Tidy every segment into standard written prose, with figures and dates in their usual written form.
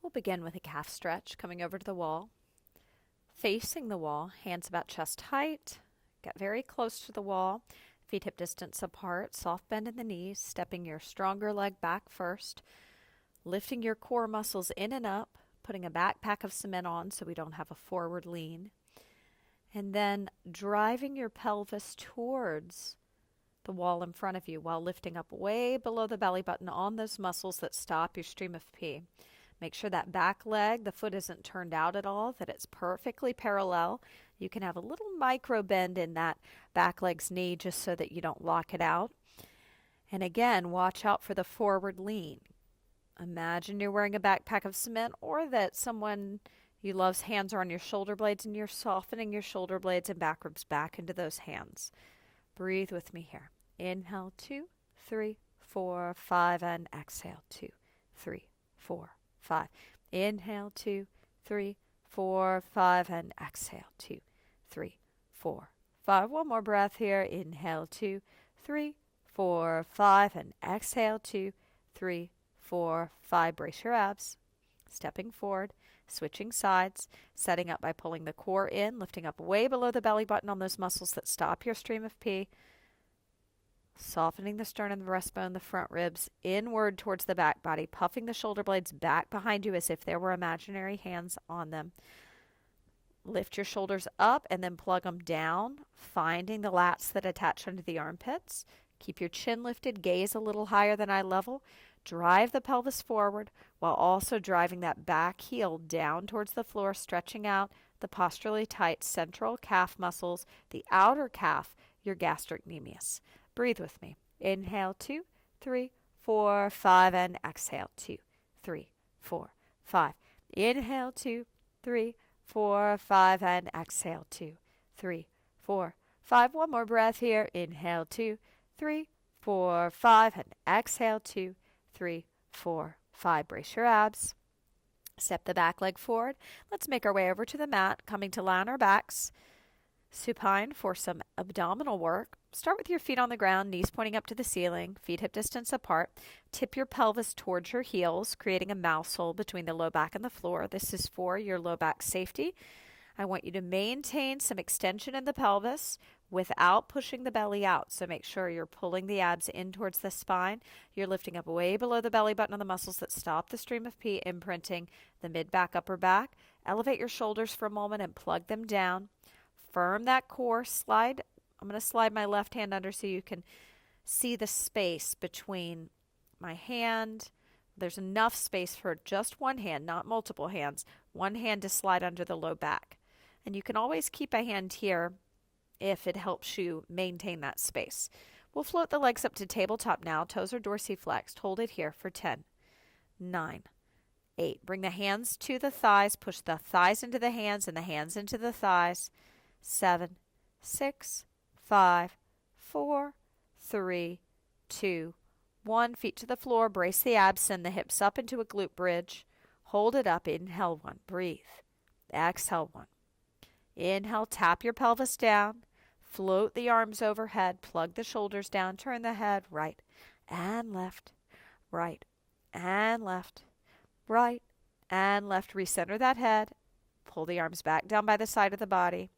We'll begin with a calf stretch, coming over to the wall, facing the wall, hands about chest height. Get very close to the wall, feet hip distance apart, soft bend in the knees, stepping your stronger leg back first, lifting your core muscles in and up, putting a backpack of cement on so we don't have a forward lean, and then driving your pelvis towards the wall in front of you while lifting up way below the belly button on those muscles that stop your stream of pee. Make sure that back leg, the foot isn't turned out at all, that it's perfectly parallel. You can have a little micro bend in that back leg's knee just so that you don't lock it out. And again, watch out for the forward lean. Imagine you're wearing a backpack of cement, or that someone you love's hands are on your shoulder blades and you're softening your shoulder blades and back ribs back into those hands. Breathe with me here. Inhale, 2, 3, 4, 5, and exhale, 2, 3, 4, 5. Inhale, 2, 3, 4, 5, and exhale, 2, 3, 4, 5. One more breath here. Inhale, 2, 3, 4, 5, and exhale, 2, 3, 4, 5. Brace your abs. Stepping forward, switching sides, setting up by pulling the core in, lifting up way below the belly button on those muscles that stop your stream of pee, softening the sternum, the breastbone, the front ribs, inward towards the back body, puffing the shoulder blades back behind you as if there were imaginary hands on them. Lift your shoulders up and then plug them down, finding the lats that attach under the armpits. Keep your chin lifted, gaze a little higher than eye level. Drive the pelvis forward while also driving that back heel down towards the floor, stretching out the posturally tight central calf muscles, the outer calf, your gastrocnemius. Breathe with me. Inhale, 2, 3, 4, 5, and exhale, 2, 3, 4, 5. Inhale, 2, 3, 4, 5, and exhale, 2, 3, 4, 5. One more breath here. Inhale, 2, 3, 4, 5, and exhale, 2, 3, 4, 5. Brace your abs. Step the back leg forward. Let's make our way over to the mat, coming to lie on our backs. Supine for some abdominal work. Start with your feet on the ground, knees pointing up to the ceiling, feet hip distance apart. Tip your pelvis towards your heels, creating a mouse hole between the low back and the floor. This is for your low back safety. I want you to maintain some extension in the pelvis without pushing the belly out. So make sure you're pulling the abs in towards the spine. You're lifting up way below the belly button on the muscles that stop the stream of pee, imprinting the mid-back, upper back. Elevate your shoulders for a moment and plug them down. Firm that core. Slide. I'm going to slide my left hand under so you can see the space between my hand. There's enough space for just one hand, not multiple hands. One hand to slide under the low back. And you can always keep a hand here if it helps you maintain that space. We'll float the legs up to tabletop now. Toes are dorsiflexed. Hold it here for 10, 9, 8. Bring the hands to the thighs. Push the thighs into the hands and the hands into the thighs. 7, 6, 5, 4, 3, 2, 1. Feet to the floor. Brace the abs. Send the hips up into a glute bridge. Hold it up. Inhale 1. Breathe. Exhale 1. Inhale. Tap your pelvis down. Float the arms overhead. Plug the shoulders down. Turn the head right and left. Right and left. Right and left. Recenter that head. Pull the arms back down by the side of the body.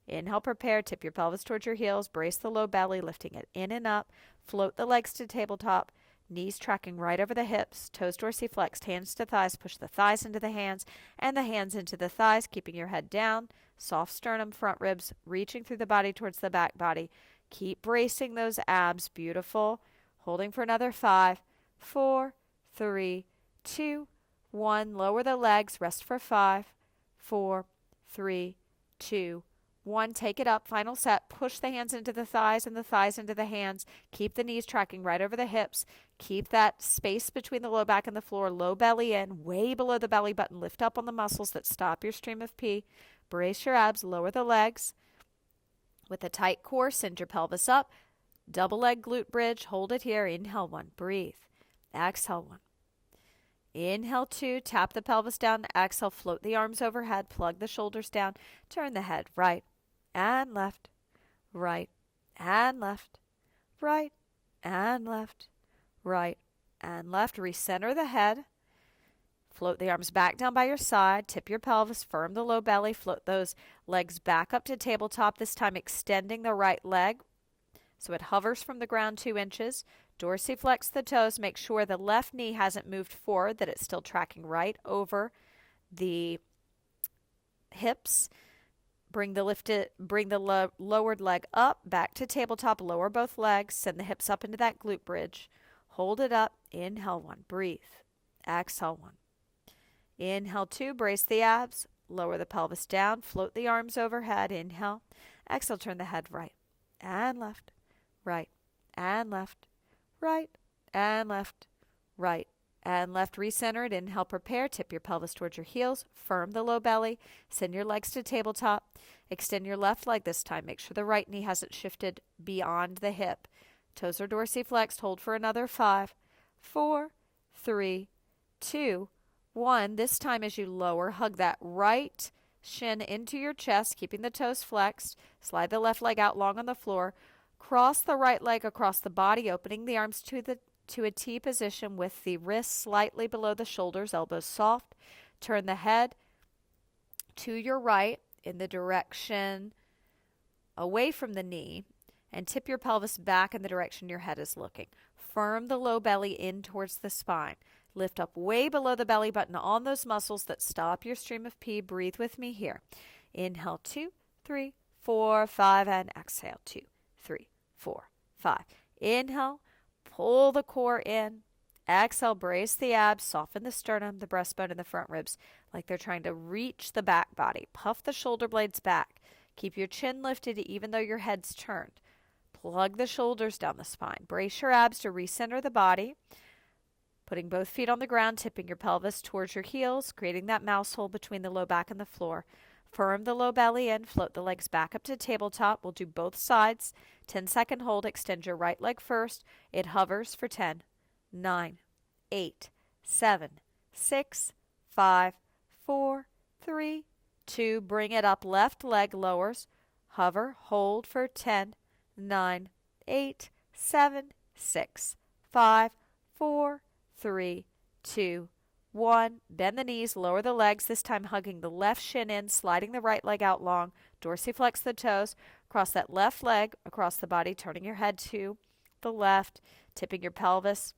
Inhale, prepare. Tip your pelvis towards your heels. Brace the low belly, lifting it in and up. Float the legs to tabletop. Knees tracking right over the hips. Toes dorsiflexed. Hands to thighs. Push the thighs into the hands and the hands into the thighs, keeping your head down. Soft sternum, front ribs, reaching through the body towards the back body. Keep bracing those abs. Beautiful. Holding for another 5, 4, 3, 2, 1. Lower the legs. Rest for 5, 4, 3, 2, 1. Take it up. Final set. Push the hands into the thighs and the thighs into the hands. Keep the knees tracking right over the hips. Keep that space between the low back and the floor. Low belly in, way below the belly button. Lift up on the muscles that stop your stream of pee. Brace your abs. Lower the legs. With a tight core, send your pelvis up. Double leg glute bridge. Hold it here. Inhale 1. Breathe. Exhale 1. Inhale 2. Tap the pelvis down. Exhale. Float the arms overhead. Plug the shoulders down. Turn the head right and left. Right and left. Right and left. Right and left. Recenter the head. Float the arms back down by your side. Tip your pelvis. Firm the low belly. Float those legs back up to tabletop, this time extending the right leg so it hovers from the ground 2 inches. Dorsiflex the toes. Make sure the left knee hasn't moved forward, that it's still tracking right over the hips. Bring the lowered leg up, back to tabletop. Lower both legs. Send the hips up into that glute bridge. Hold it up. Inhale 1. Breathe. Exhale 1. Inhale 2. Brace the abs. Lower the pelvis down. Float the arms overhead. Inhale. Exhale. Turn the head right and left, right and left, right and left, right and left. Recenter it. Inhale. Prepare. Tip your pelvis towards your heels. Firm the low belly. Send your legs to tabletop. Extend your left leg this time. Make sure the right knee hasn't shifted beyond the hip. Toes are dorsiflexed. Hold for another 5, 4, 3, 2, 1. This time as you lower, hug that right shin into your chest, keeping the toes flexed. Slide the left leg out long on the floor. Cross the right leg across the body, opening the arms to a T position with the wrists slightly below the shoulders, elbows soft. Turn the head to your right in the direction away from the knee, and tip your pelvis back in the direction your head is looking. Firm the low belly in towards the spine. Lift up way below the belly button on those muscles that stop your stream of pee. Breathe with me here. Inhale 2, 3, 4, 5, and exhale 2, 3, 4, 5. Inhale, pull the core in. Exhale, brace the abs, soften the sternum, the breastbone, and the front ribs like they're trying to reach the back body. Puff the shoulder blades back. Keep your chin lifted even though your head's turned. Plug the shoulders down the spine. Brace your abs to recenter the body. Putting both feet on the ground, tipping your pelvis towards your heels, creating that mouse hole between the low back and the floor. Firm the low belly in, float the legs back up to tabletop. We'll do both sides. 10-second hold. Extend your right leg first. It hovers for 10, 9, 8, 7, 6, 5, 4, 3, 2. Bring it up. Left leg lowers. Hover. Hold for 10, 9, 8, 7, 6, 5, 4, 3, 2, 1. Bend the knees, lower the legs, this time hugging the left shin in, sliding the right leg out long. Dorsiflex the toes. Cross that left leg across the body, turning your head to the left, tipping your pelvis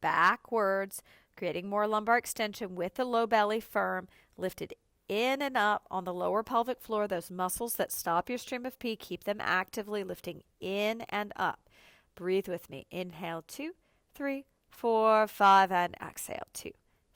backwards, creating more lumbar extension with the low belly firm, lifted in and up on the lower pelvic floor. Those muscles that stop your stream of pee, keep them actively lifting in and up. Breathe with me. Inhale 2, 3, 4, 5, and exhale 2,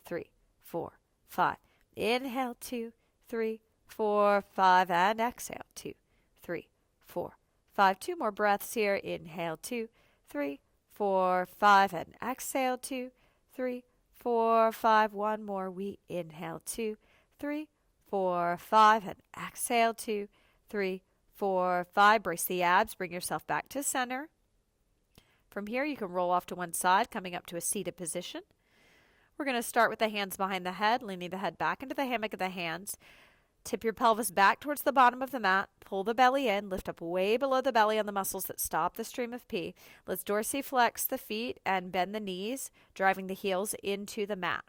3, 4, 5. Inhale 2, 3, 4, 5, and exhale 2, 3, 4, 5. 2 more breaths here. Inhale 2, 3, 4, 5, and exhale 2, 3, 4, 5. 1 more. We inhale 2, 3, 4, 5, and exhale 2, 3, 4, 5. Brace the abs. Bring yourself back to center. From here, you can roll off to one side, coming up to a seated position. We're going to start with the hands behind the head, leaning the head back into the hammock of the hands. Tip your pelvis back towards the bottom of the mat. Pull the belly in. Lift up way below the belly on the muscles that stop the stream of pee. Let's dorsiflex the feet and bend the knees, driving the heels into the mat.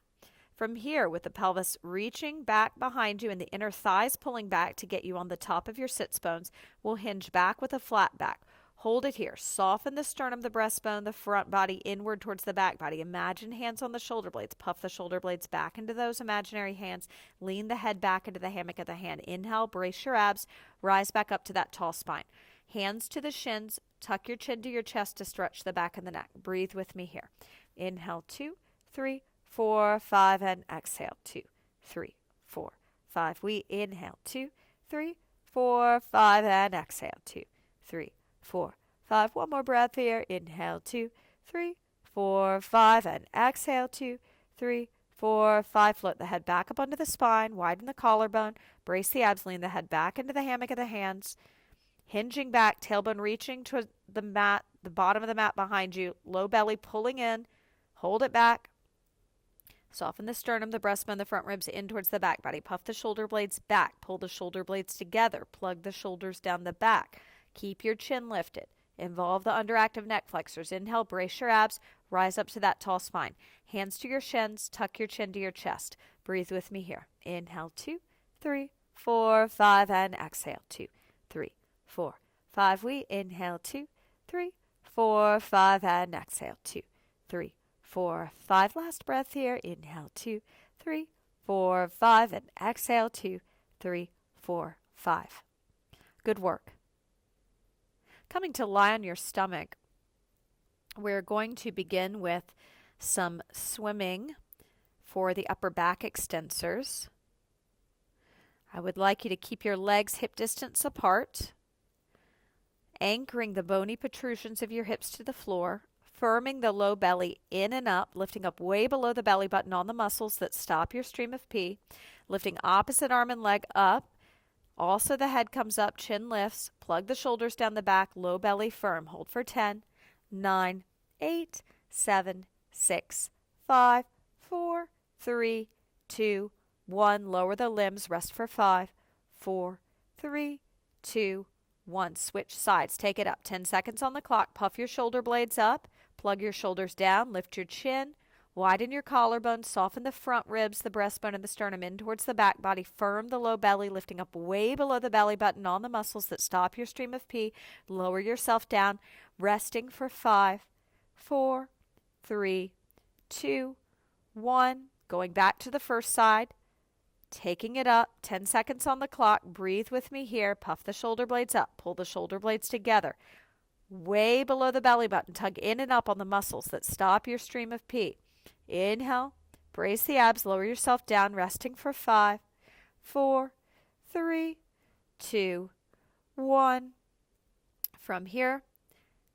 From here, with the pelvis reaching back behind you and the inner thighs pulling back to get you on the top of your sits bones, we'll hinge back with a flat back. Hold it here. Soften the sternum, the breastbone, the front body inward towards the back body. Imagine hands on the shoulder blades. Puff the shoulder blades back into those imaginary hands. Lean the head back into the hammock of the hand. Inhale, brace your abs. Rise back up to that tall spine. Hands to the shins. Tuck your chin to your chest to stretch the back of the neck. Breathe with me here. Inhale, 2, 3, 4, 5, and exhale, 2, 3, 4, 5. We inhale, 2, 3, 4, 5, and exhale, 2, 3, 4, 5. 1 more breath here. Inhale 2, 3, 4, 5, and exhale 2, 3, 4, 5. Float the head back up onto the spine. Widen the collarbone. Brace the abs. Lean the head back into the hammock of the hands. Hinging back, tailbone reaching to the mat, the bottom of the mat behind you. Low belly pulling in. Hold it back. Soften the sternum, the breastbone, the front ribs in towards the back body. Puff the shoulder blades back. Pull the shoulder blades together. Plug the shoulders down the back. Keep your chin lifted. Involve the underactive neck flexors. Inhale, brace your abs. rise up to that tall spine. Hands to your shins, tuck your chin to your chest. Breathe with me here. Inhale, 2, 3, 4, 5, and exhale, 2, 3, 4, 5. We inhale, 2, 3, 4, 5, and exhale, 2, 3, 4, 5. Last breath here. Inhale, 2, 3, 4, 5, and exhale, 2, 3, 4, 5. Good work. Coming to lie on your stomach, we're going to begin with some swimming for the upper back extensors. I would like you to keep your legs hip distance apart, anchoring the bony protrusions of your hips to the floor, firming the low belly in and up, lifting up way below the belly button on the muscles that stop your stream of pee, lifting opposite arm and leg up. Also the head comes up, chin lifts, plug the shoulders down the back, low belly firm. Hold for 10, 9, 8, 7, 6, 5, 4, 3, 2, 1. Lower the limbs, rest for 5, 4, 3, 2, 1. Switch sides, take it up. 10 seconds on the clock. Puff your shoulder blades up, plug your shoulders down, lift your chin, widen your collarbone, soften the front ribs, the breastbone, and the sternum in towards the back body. Firm the low belly, lifting up way below the belly button on the muscles that stop your stream of pee. Lower yourself down, resting for 5, 4, 3, 2, 1. Going back to the first side, taking it up. 10 seconds on the clock. Breathe with me here. Puff the shoulder blades up. Pull the shoulder blades together. Way below the belly button. Tug in and up on the muscles that stop your stream of pee. Inhale, brace the abs, lower yourself down, resting for 5, 4, 3, 2, 1. From here,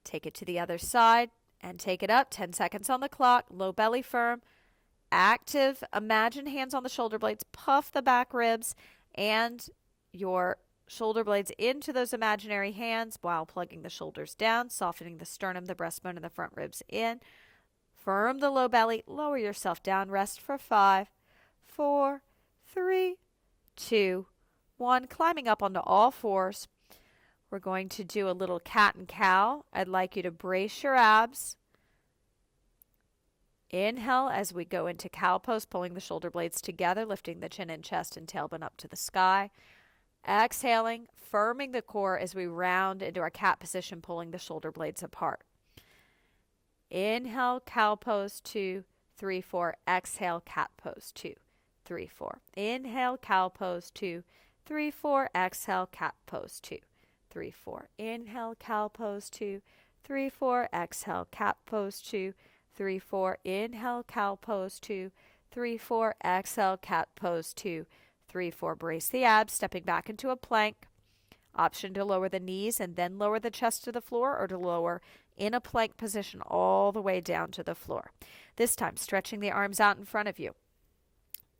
take it to the other side and take it up. 10 seconds on the clock, low belly firm, active. Imagine hands on the shoulder blades, puff the back ribs and your shoulder blades into those imaginary hands while plugging the shoulders down, softening the sternum, the breastbone, and the front ribs in. Firm the low belly, lower yourself down, rest for 5, 4, 3, 2, 1. Climbing up onto all fours. We're going to do a little cat and cow. I'd like you to brace your abs. Inhale as we go into cow pose, pulling the shoulder blades together, lifting the chin and chest and tailbone up to the sky. Exhaling, firming the core as we round into our cat position, pulling the shoulder blades apart. Inhale, cow pose, 2, 3, 4. Exhale, cat pose, 2, 3, 4. Inhale, cow pose, 2, 3, 4. Exhale, cat pose, 2, 3, 4. Inhale, cow pose, 2, 3, 4. Exhale, cat pose, 2, 3, 4. Inhale, cow pose, 2, 3, 4. Exhale, cat pose, 2, 3, 4. Brace the abs, stepping back into a plank. Option to lower the knees and then lower the chest to the floor, or to lower in a plank position all the way down to the floor. This time, stretching the arms out in front of you.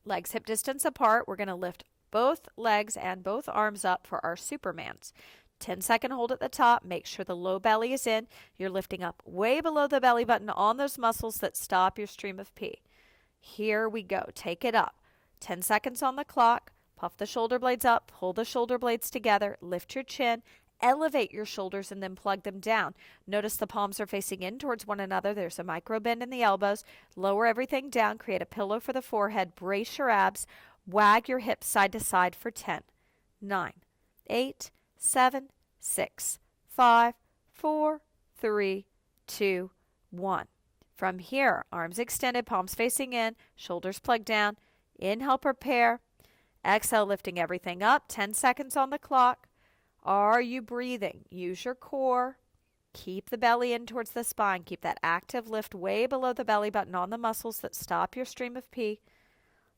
Legs hip distance apart. We're going to lift both legs and both arms up for our Supermans. 10-second hold at the top. Make sure the low belly is in. You're lifting up way below the belly button on those muscles that stop your stream of pee. Here we go. Take it up. 10 seconds on the clock. Puff the shoulder blades up. Pull the shoulder blades together. Lift your chin. Elevate your shoulders and then plug them down. Notice the palms are facing in towards one another. There's a micro bend in the elbows. Lower everything down. Create a pillow for the forehead. Brace your abs. Wag your hips side to side for 10, 9, 8, 7, 6, 5, 4, 3, 2, 1. From here, arms extended, palms facing in, shoulders plugged down. Inhale, prepare. Exhale, lifting everything up. 10 seconds on the clock. Are you breathing? Use your core. Keep the belly in towards the spine. Keep that active lift way below the belly button on the muscles that stop your stream of pee.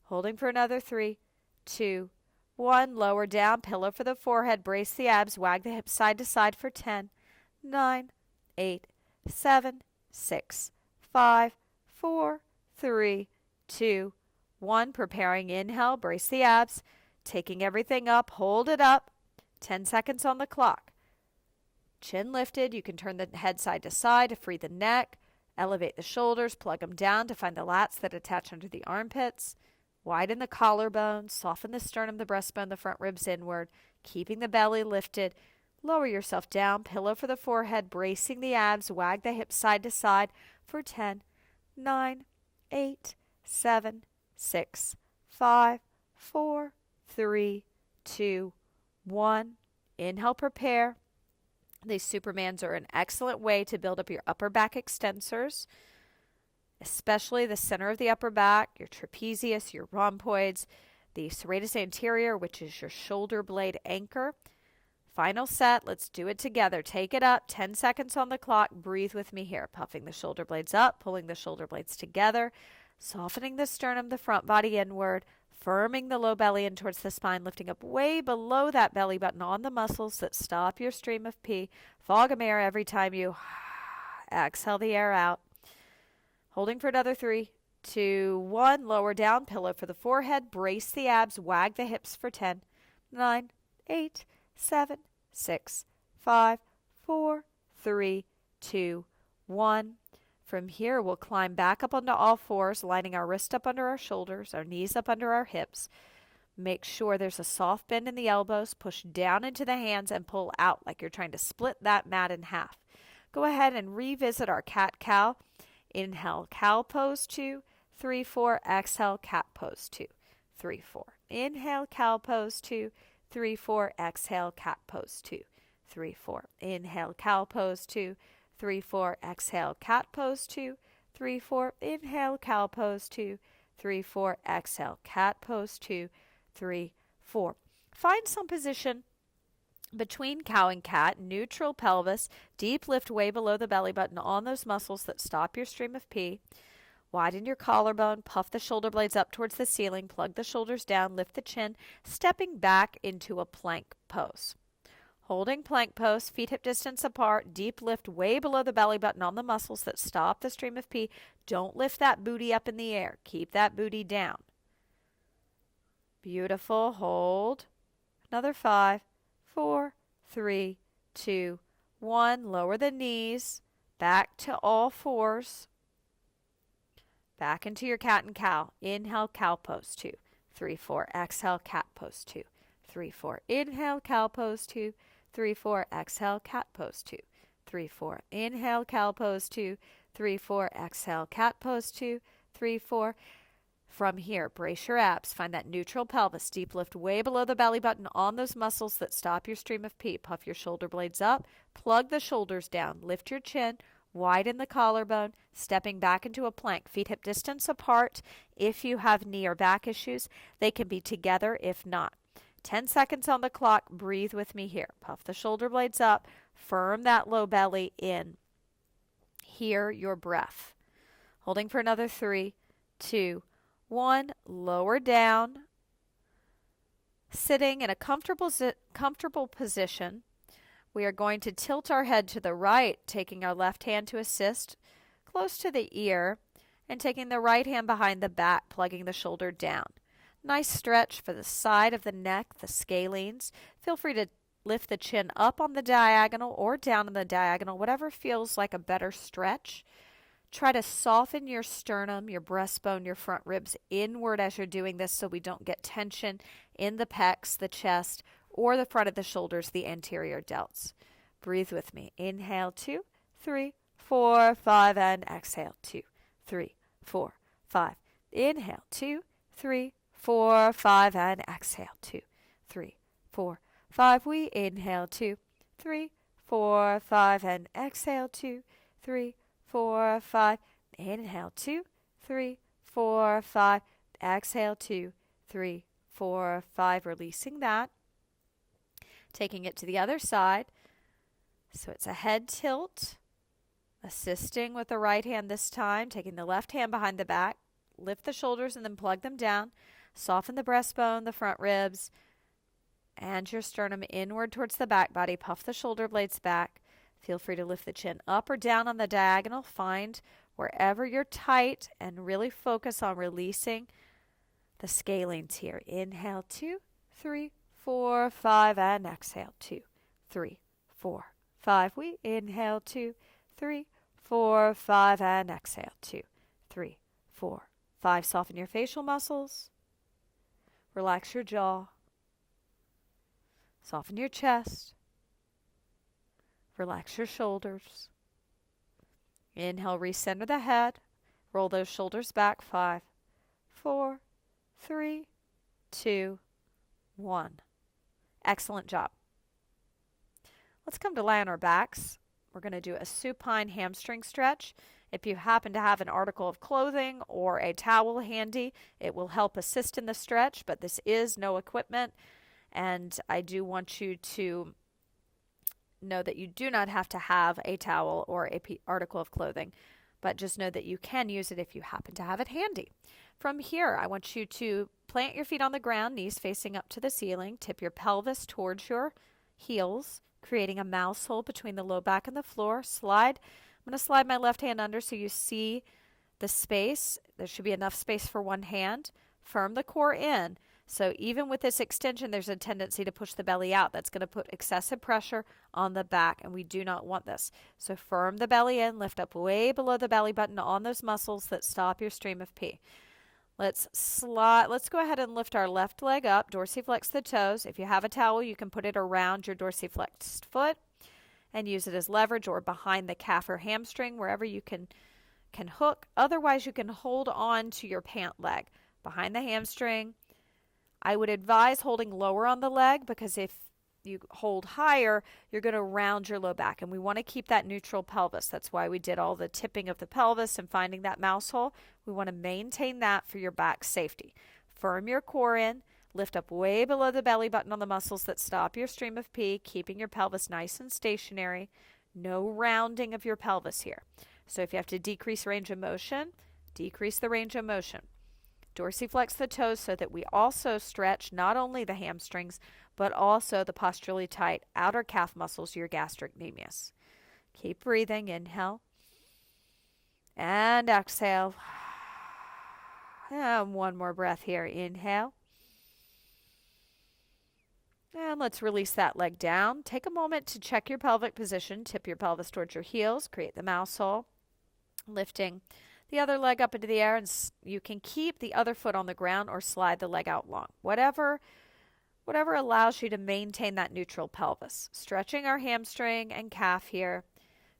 Holding for another 3, 2, 1. Lower down, pillow for the forehead. Brace the abs. Wag the hips side to side for 10, 9, 8, 7, 6, 5, 4, 3, 2, 1. Preparing inhale. Brace the abs. Taking everything up. Hold it up. 10 seconds on the clock. Chin lifted. You can turn the head side to side to free the neck. Elevate the shoulders. Plug them down to find the lats that attach under the armpits. Widen the collarbone. Soften the sternum, the breastbone, the front ribs inward. Keeping the belly lifted. Lower yourself down. Pillow for the forehead. Bracing the abs. Wag the hips side to side for 10, 9, 8, 7, 6, 5, 4, 3, 2, 1. Inhale, prepare. These Supermans are an excellent way to build up your upper back extensors, especially the center of the upper back, your trapezius, your rhomboids, the serratus anterior, which is your shoulder blade anchor. Final set. Let's do it together. Take it up. 10 seconds on the clock. Breathe with me here. Puffing the shoulder blades up, pulling the shoulder blades together, softening the sternum, the front body inward, firming the low belly in towards the spine, lifting up way below that belly button on the muscles that stop your stream of pee. Fog 'em air every time you exhale the air out. Holding for another 3, 2, 1. Lower down, pillow for the forehead. Brace the abs. Wag the hips for 10, 9, 8, 7, 6, 5, 4, 3, 2, 1. From here, we'll climb back up onto all fours, lining our wrist up under our shoulders, our knees up under our hips. Make sure there's a soft bend in the elbows. Push down into the hands and pull out like you're trying to split that mat in half. Go ahead and revisit our cat-cow. Inhale, cow pose 2, 3, 4. Exhale, cat pose 2, 3, 4. Inhale, cow pose 2, 3, 4. Exhale, cat pose 2, 3, 4. Inhale, cow pose 2, 3, 4. Exhale, cat pose 2, 3, 4. Inhale, cow pose 2, 3, 4. Exhale, cat pose 2, 3, 4. Find some position between cow and cat, neutral pelvis, deep lift way below the belly button on those muscles that stop your stream of pee. Widen your collarbone, puff the shoulder blades up towards the ceiling, plug the shoulders down, lift the chin, stepping back into a plank pose. Holding plank pose, feet hip distance apart, deep lift way below the belly button on the muscles that stop the stream of pee. Don't lift that booty up in the air. Keep that booty down. Beautiful. Hold. Another 5, 4, 3, 2, 1. Lower the knees. Back to all fours. Back into your cat and cow. Inhale, cow pose 2, 3, 4. Exhale, cat pose 2, 3, 4. Inhale, cow pose 2, 3, 4. Exhale, cat pose 2, 3, 4. Inhale, cow pose 2, 3, 4. Exhale, cat pose 2, 3, 4. From here, brace your abs. Find that neutral pelvis. Deep lift way below the belly button on those muscles that stop your stream of pee. Puff your shoulder blades up. Plug the shoulders down. Lift your chin. Widen the collarbone. Stepping back into a plank. Feet hip distance apart. If you have knee or back issues, they can be together if not. 10 seconds on the clock. Breathe with me here. Puff the shoulder blades up. Firm that low belly in. Hear your breath. Holding for another 3, 2, 1. Lower down. Sitting in a comfortable position. We are going to tilt our head to the right, taking our left hand to assist close to the ear, and taking the right hand behind the back, plugging the shoulder down. Nice stretch for the side of the neck, the scalenes. Feel free to lift the chin up on the diagonal or down on the diagonal, whatever feels like a better stretch. Try to soften your sternum, your breastbone, your front ribs inward as you're doing this so we don't get tension in the pecs, the chest, or the front of the shoulders, the anterior delts. Breathe with me. Inhale, 2, 3, 4, 5, and exhale, 2, 3, 4, 5. Inhale, 2, 3, 4, 5, and exhale, 2, 3, 4, 5. We inhale, 2, 3, 4, 5, and exhale, 2, 3, 4, 5. Inhale, 2, 3, 4, 5. Exhale, 2, 3, 4, 5. Releasing that. Taking it to the other side. So it's a head tilt. Assisting with the right hand this time. Taking the left hand behind the back. Lift the shoulders and then plug them down. Soften the breastbone, the front ribs, and your sternum inward towards the back body. Puff the shoulder blades back. Feel free to lift the chin up or down on the diagonal. Find wherever you're tight and really focus on releasing the scalenes here. Inhale, 2, 3, 4, 5, and exhale, 2, 3, 4, 5. We inhale, 2, 3, 4, 5, and exhale, 2, 3, 4, 5. Soften your facial muscles. Relax your jaw. Soften your chest. Relax your shoulders. Inhale, recenter the head. Roll those shoulders back. 5, 4, 3, 2, 1. Excellent job. Let's come to lie on our backs. We're going to do a supine hamstring stretch. If you happen to have an article of clothing or a towel handy, it will help assist in the stretch, but this is no equipment, and I do want you to know that you do not have to have a towel or a article of clothing, but just know that you can use it if you happen to have it handy. From here, I want you to plant your feet on the ground, knees facing up to the ceiling, tip your pelvis towards your heels, creating a mouse hole between the low back and the floor. Slide. I'm going to slide my left hand under so you see the space. There should be enough space for one hand. Firm the core in. So even with this extension, there's a tendency to push the belly out. That's going to put excessive pressure on the back, and we do not want this. So firm the belly in, lift up way below the belly button on those muscles that stop your stream of pee. Let's go ahead and lift our left leg up, dorsiflex the toes. If you have a towel, you can put it around your dorsiflexed foot and use it as leverage or behind the calf or hamstring, wherever you can hook. Otherwise, you can hold on to your pant leg behind the hamstring. I would advise holding lower on the leg, because if you hold higher, you're going to round your low back, and we want to keep that neutral pelvis. That's why we did all the tipping of the pelvis and finding that mouse hole. We want to maintain that for your back safety. Firm your core in, lift up way below the belly button on the muscles that stop your stream of pee, keeping your pelvis nice and stationary. No rounding of your pelvis here. So if you have to decrease range of motion, decrease the range of motion. Dorsiflex the toes so that we also stretch not only the hamstrings, but also the posturally tight outer calf muscles, your gastrocnemius. Keep breathing. Inhale. And exhale. And one more breath here. Inhale. And let's release that leg down. Take a moment to check your pelvic position. Tip your pelvis towards your heels. Create the mouse hole. Lifting the other leg up into the air, and you can keep the other foot on the ground or slide the leg out long. Whatever allows you to maintain that neutral pelvis. Stretching our hamstring and calf here.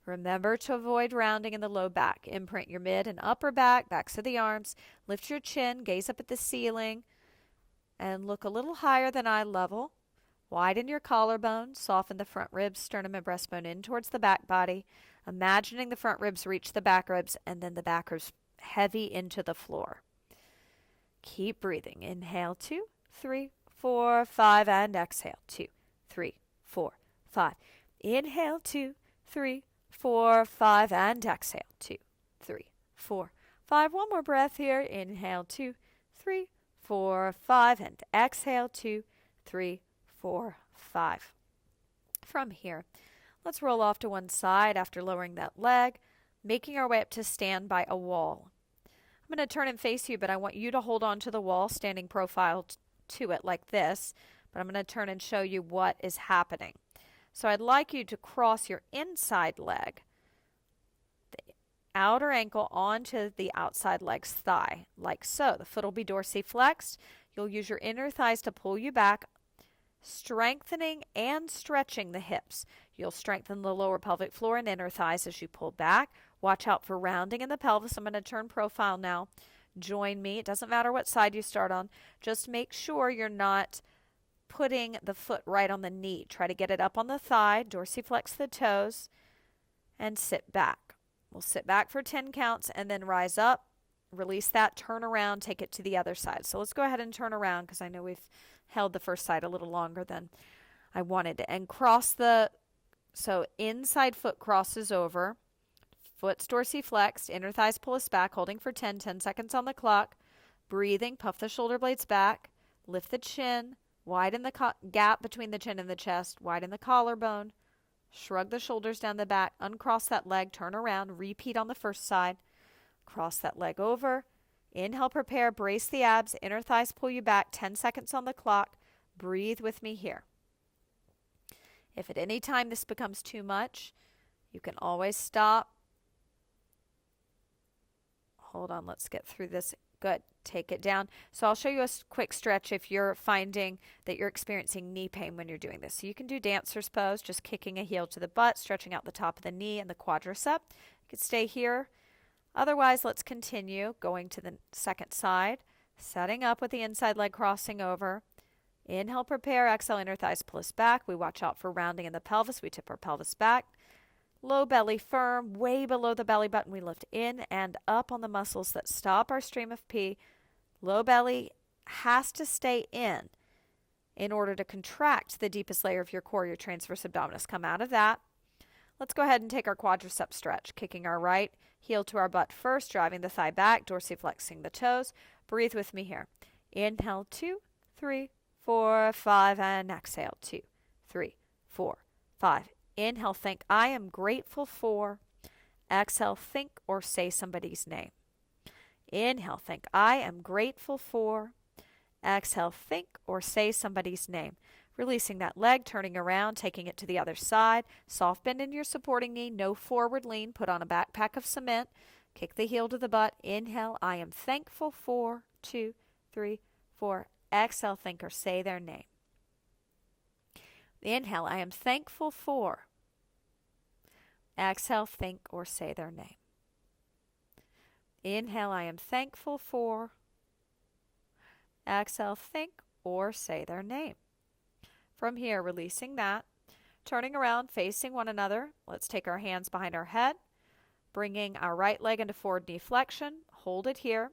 Remember to avoid rounding in the low back. Imprint your mid and upper back, backs of the arms. Lift your chin, gaze up at the ceiling, and look a little higher than eye level. Widen your collarbone, soften the front ribs, sternum and breastbone in towards the back body. Imagining the front ribs reach the back ribs, and then the back ribs heavy into the floor. Keep breathing. Inhale, 2, 3, 4, 5, and exhale, 2, 3, 4, 5. Inhale, 2, 3, 4, 5, and exhale, 2, 3, 4, 5. One more breath here. Inhale, 2, 3, 4, 5, and exhale, 2, 3, 4, 5. From here, let's roll off to one side after lowering that leg, making our way up to stand by a wall. I'm going to turn and face you, but I want you to hold on to the wall, standing profile to it like this. But I'm going to turn and show you what is happening. So I'd like you to cross your inside leg, the outer ankle onto the outside leg's thigh, like so. The foot will be dorsiflexed. You'll use your inner thighs to pull you back, strengthening and stretching the hips. You'll strengthen the lower pelvic floor and inner thighs as you pull back. Watch out for rounding in the pelvis. I'm going to turn profile now. Join me. It doesn't matter what side you start on. Just make sure you're not putting the foot right on the knee. Try to get it up on the thigh. Dorsiflex the toes and sit back. We'll sit back for 10 counts and then rise up. Release that. Turn around. Take it to the other side. So let's go ahead and turn around, because I know we've held the first side a little longer than I wanted to. And cross so inside foot crosses over. Foot's dorsiflexed. Inner thighs pull us back, holding for 10 seconds on the clock. Breathing. Puff the shoulder blades back. Lift the chin. Widen the gap between the chin and the chest. Widen the collarbone. Shrug the shoulders down the back. Uncross that leg. Turn around. Repeat on the first side. Cross that leg over. Inhale, prepare. Brace the abs. Inner thighs pull you back. 10 seconds on the clock. Breathe with me here. If at any time this becomes too much, you can always stop. Hold on, let's get through this. Good. Take it down. So I'll show you a quick stretch if you're finding that you're experiencing knee pain when you're doing this. So you can do dancer's pose, just kicking a heel to the butt, stretching out the top of the knee and the quadricep. You can stay here Otherwise, let's continue going to the second side, setting up with the inside leg crossing over. Inhale, prepare. Exhale, inner thighs pull us back. We watch out for rounding in the pelvis. We tip our pelvis back. Low belly firm, way below the belly button. We lift in and up on the muscles that stop our stream of pee. Low belly has to stay in order to contract the deepest layer of your core, your transverse abdominis. Come out of that. Let's go ahead and take our quadricep stretch, kicking our right heel to our butt first, driving the thigh back, dorsiflexing the toes. Breathe with me here. Inhale, 2, 3, 4, 5, and exhale, 2, 3, 4, 5. Inhale, think, I am grateful for. Exhale, think or say somebody's name. Inhale, think, I am grateful for. Exhale, think or say somebody's name. Releasing that leg, turning around, taking it to the other side. Soft bend in your supporting knee, no forward lean. Put on a backpack of cement. Kick the heel to the butt. Inhale, I am thankful for. 2, 3, 4. Exhale, think or say their name. Inhale, I am thankful for. Exhale, think or say their name. Inhale, I am thankful for. Exhale, think or say their name. From here, releasing that, turning around, facing one another. Let's take our hands behind our head, bringing our right leg into forward knee flexion. Hold it here.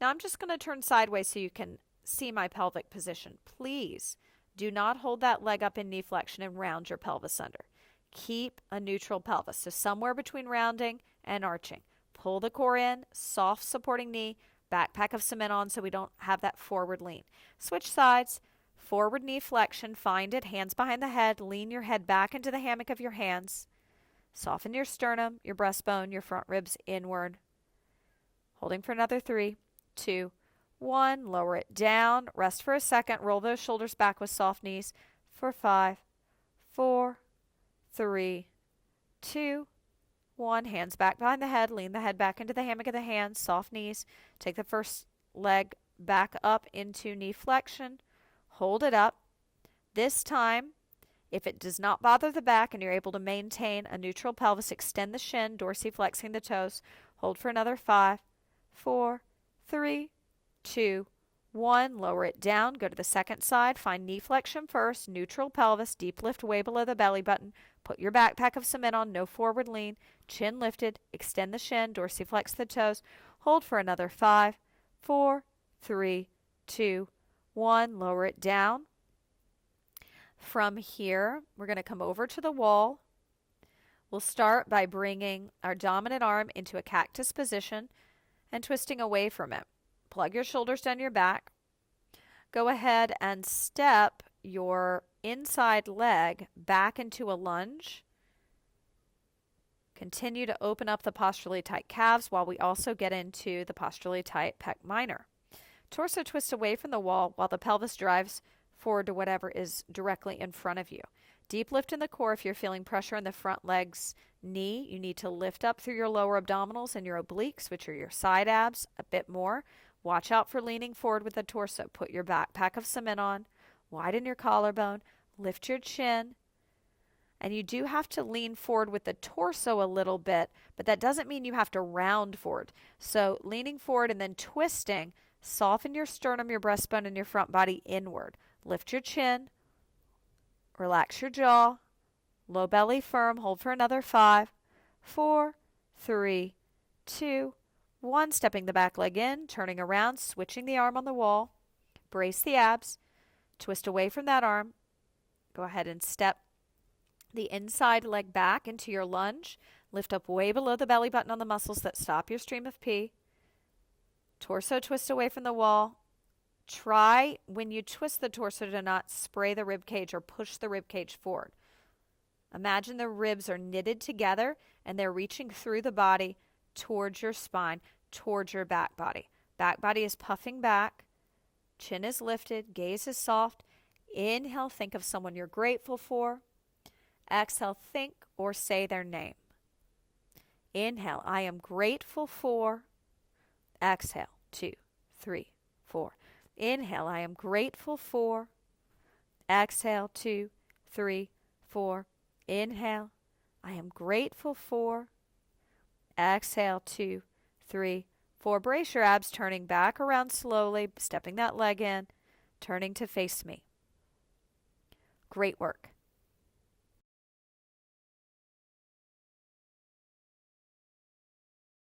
Now I'm just going to turn sideways so you can see my pelvic position. Please do not hold that leg up in knee flexion and round your pelvis under. Keep a neutral pelvis, so somewhere between rounding and arching. Pull the core in, soft supporting knee, backpack of cement on so we don't have that forward lean. Switch sides, forward knee flexion, find it, hands behind the head, lean your head back into the hammock of your hands. Soften your sternum, your breastbone, your front ribs inward. Holding for another 3, 2, 1. Lower it down. Rest for a second. Roll those shoulders back with soft knees for 5, 4, 3, 2, 1. Hands back behind the head. Lean the head back into the hammock of the hands. Soft knees. Take the first leg back up into knee flexion. Hold it up. This time, if it does not bother the back and you're able to maintain a neutral pelvis, extend the shin, dorsiflexing the toes. Hold for another 5, 4, 3, 2, 1. Lower it down. Go to the second side. Find knee flexion first. Neutral pelvis. Deep lift way below the belly button. Put your backpack of cement on. No forward lean. Chin lifted. Extend the shin. Dorsiflex the toes. Hold for another 5, 4, 3, 2, 1. Lower it down. From here, we're going to come over to the wall. We'll start by bringing our dominant arm into a cactus position and twisting away from it. Plug your shoulders down your back. Go ahead and step your inside leg back into a lunge. Continue to open up the posturally tight calves while we also get into the posturally tight pec minor. Torso twist away from the wall while the pelvis drives forward to whatever is directly in front of you. Deep lift in the core. If you're feeling pressure in the front leg's knee, you need to lift up through your lower abdominals and your obliques, which are your side abs, a bit more. Watch out for leaning forward with the torso. Put your backpack of cement on. Widen your collarbone. Lift your chin. And you do have to lean forward with the torso a little bit, but that doesn't mean you have to round forward. So leaning forward and then twisting, soften your sternum, your breastbone, and your front body inward. Lift your chin. Relax your jaw. Low belly firm. Hold for another 5, 4, 3, 2, 1. Stepping the back leg in, turning around, switching the arm on the wall. Brace the abs. Twist away from that arm. Go ahead and step the inside leg back into your lunge. Lift up way below the belly button on the muscles that stop your stream of pee. Torso twist away from the wall. Try, when you twist the torso, to not spray the rib cage or push the rib cage forward. Imagine the ribs are knitted together and they're reaching through the body towards your spine, towards your back body. Back body is puffing back. Chin is lifted. Gaze is soft. Inhale, think of someone you're grateful for. Exhale, think or say their name. Inhale, I am grateful for. Exhale, 2, 3, 4. Inhale, I am grateful for. Exhale, 2, 3, 4. Inhale, I am grateful for. Exhale, 2, 3, 4. Brace your abs, turning back around slowly, stepping that leg in, turning to face me. Great work.